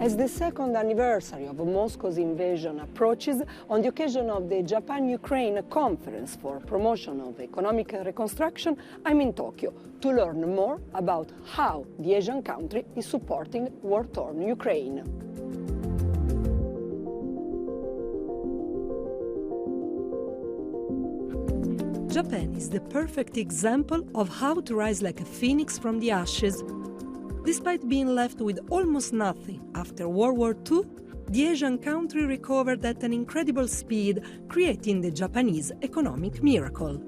As the second anniversary of Moscow's invasion approaches, on the occasion of the Japan-Ukraine Conference for Promotion of Economic Reconstruction, I'm in Tokyo to learn more about how the Asian country is supporting war-torn Ukraine. Japan is the perfect example of how to rise like a phoenix from the ashes. Despite being left with almost nothing after World War II, the Asian country recovered at an incredible speed, creating the Japanese economic miracle.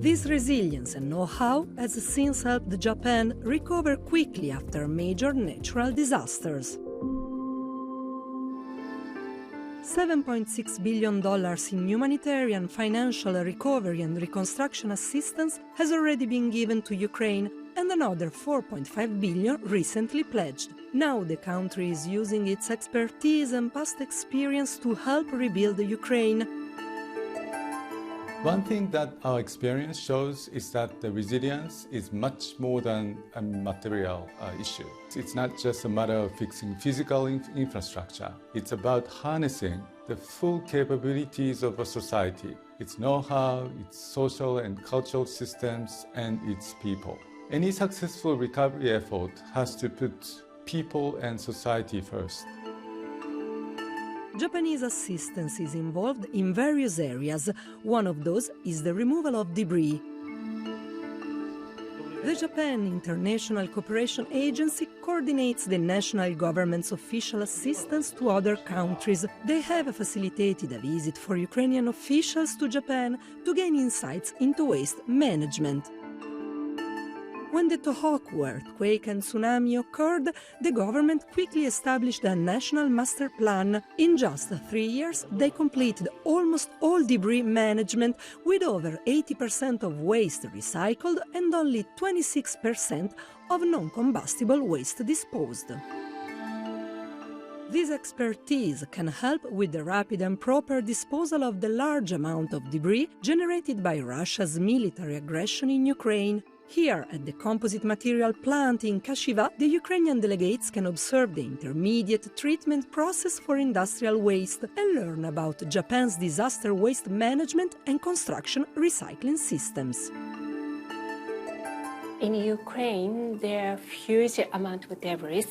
This resilience and know-how has since helped Japan recover quickly after major natural disasters. $7.6 billion in humanitarian, financial, recovery and reconstruction assistance has already been given to Ukraine, and another $4.5 billion recently pledged. Now the country is using its expertise and past experience to help rebuild Ukraine. One thing that our experience shows is that the resilience is much more than a material issue. It's not just a matter of fixing physical infrastructure. It's about harnessing the full capabilities of a society, its know-how, its social and cultural systems, and its people. Any successful recovery effort has to put people and society first. Japanese assistance is involved in various areas. One of those is the removal of debris. The Japan International Cooperation Agency coordinates the national government's official assistance to other countries. They have facilitated a visit for Ukrainian officials to Japan to gain insights into waste management. When the Tohoku earthquake and tsunami occurred, the government quickly established a national master plan. In just 3 years, they completed almost all debris management, with over 80% of waste recycled and only 26% of non-combustible waste disposed. This expertise can help with the rapid and proper disposal of the large amount of debris generated by Russia's military aggression in Ukraine. Here, at the composite material plant in Kashiva, the Ukrainian delegates can observe the intermediate treatment process for industrial waste and learn about Japan's disaster waste management and construction recycling systems. In Ukraine, there are huge amount of debris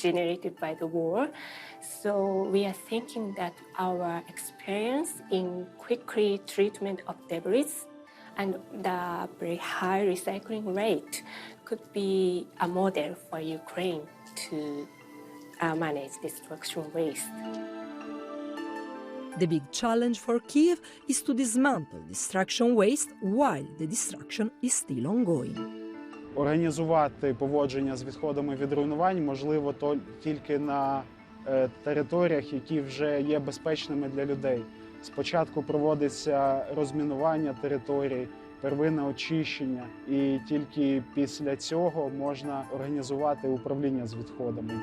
generated by the war. So we are thinking that our experience in quickly treatment of debris and the very high recycling rate could be a model for Ukraine to manage destruction waste. The big challenge for Kyiv is to dismantle destruction waste while the destruction is still ongoing. Організувати поводження з відходами від руйнувань можливо тільки на територіях, які вже є безпечними для людей. Спочатку проводиться розмінування територій, первинне очищення, і тільки після цього можна організувати управління з відходами.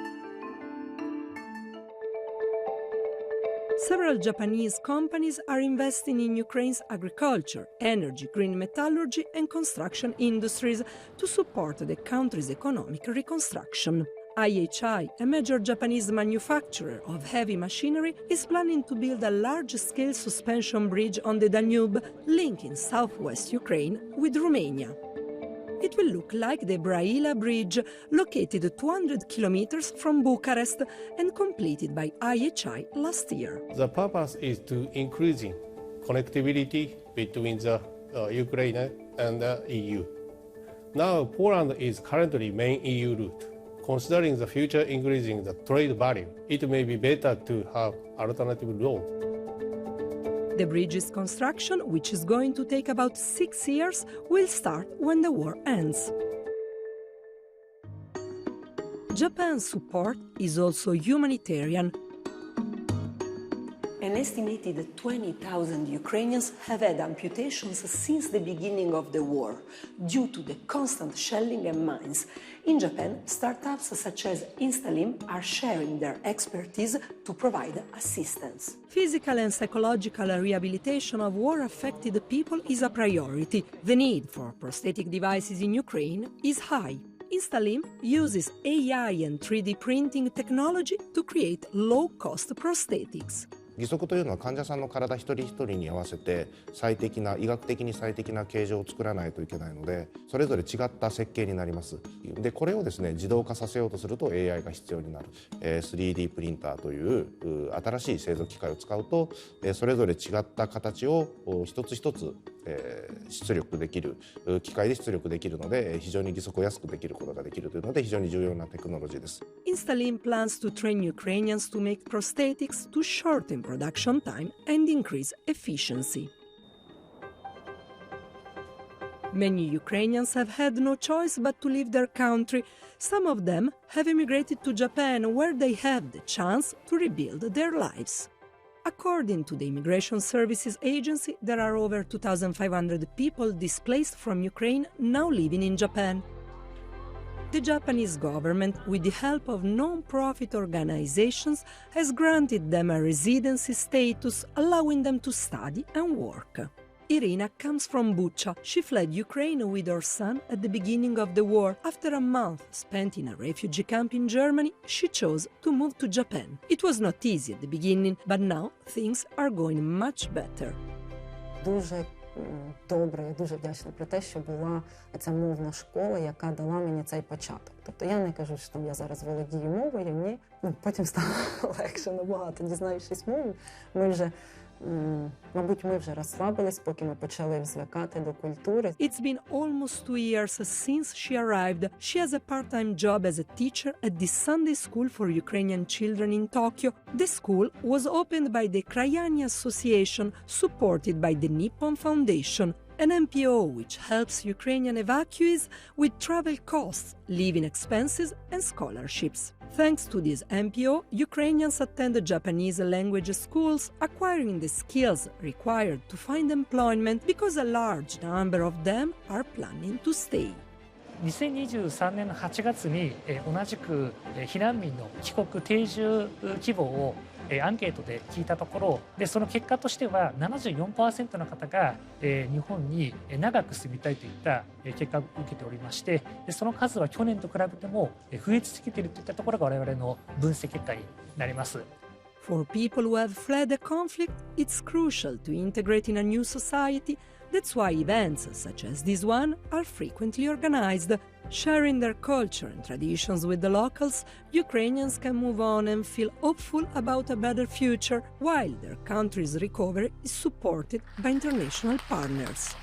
Several Japanese companies are investing in Ukraine's agriculture, energy, green metallurgy and construction industries to support the country's economic reconstruction. IHI, a major Japanese manufacturer of heavy machinery, is planning to build a large-scale suspension bridge on the Danube, linking southwest Ukraine with Romania. It will look like the Braila Bridge, located 200 kilometers from Bucharest and completed by IHI last year. The purpose is to increasing connectivity between the Ukraine and the EU. Now, Poland is currently main EU route. Considering the future increasing the trade value, it may be better to have alternative road. The bridge's construction, which is going to take about 6 years, will start when the war ends. Japan's support is also humanitarian. An estimated 20,000 Ukrainians have had amputations since the beginning of the war, due to the constant shelling and mines. In Japan, startups such as Instalim are sharing their expertise to provide assistance. Physical and psychological rehabilitation of war-affected people is a priority. The need for prosthetic devices in Ukraine is high. Instalim uses AI and 3D printing technology to create low-cost prosthetics. 義足というのは患者さんの体一人一人に合わせて医学的に最適な形状を作らないといけないので、それぞれ違った設計になります。でこれをですね自動化させようとすると AI が必要になる。3D プリンターという新しい製造機械を使うとそれぞれ違った形を一つ一つ出力できる、機械で出力できるので非常に義足を安くできることができるというので非常に重要なテクノロジーです。Instalim plans to train Ukrainians to make prosthetics to shorten production time and increase efficiency. Many Ukrainians have had no choice but to leave their country. Some of them have emigrated to Japan, where they have the chance to rebuild their lives. According to the Immigration Services Agency, there are over 2,500 people displaced from Ukraine now living in Japan. The Japanese government, with the help of non-profit organizations, has granted them a residency status, allowing them to study and work. Irina comes from Bucha. She fled Ukraine with her son at the beginning of the war. After a month spent in a refugee camp in Germany, she chose to move to Japan. It was not easy at the beginning, but now things are going much better. Дуже добре, я дуже вдячна про те, що була ця мовна школа, яка дала мені цей початок. Тобто я не кажу, що я зараз володію мовою, ні. Потім стало легше набагато, дізнаючись мову. Мабуть, ми вже розслабились, поки ми почали звикати до культури. It's been almost 2 years since she arrived. She has a part-time job as a teacher at the Sunday school for Ukrainian children in Tokyo. The school was opened by the Krayani Association, supported by the Nippon Foundation, an NPO which helps Ukrainian evacuees with travel costs, living expenses and scholarships. Thanks to this NPO, Ukrainians attend Japanese language schools, acquiring the skills required to find employment because a large number of them are planning to stay. 2023年の8月に同じく避難民の帰国定住希望をアンケートで聞いたところで、その結果としては 74% の方が日本に長く住みたいといった結果を受けておりまして、その数は去年と比べても増え続けているといったところが我々の分析結果になります。For people who have fled a conflict, it's crucial to integrate in a new society. That's why events such as this one are frequently organized. Sharing their culture and traditions with the locals, Ukrainians can move on and feel hopeful about a better future, while their country's recovery is supported by international partners.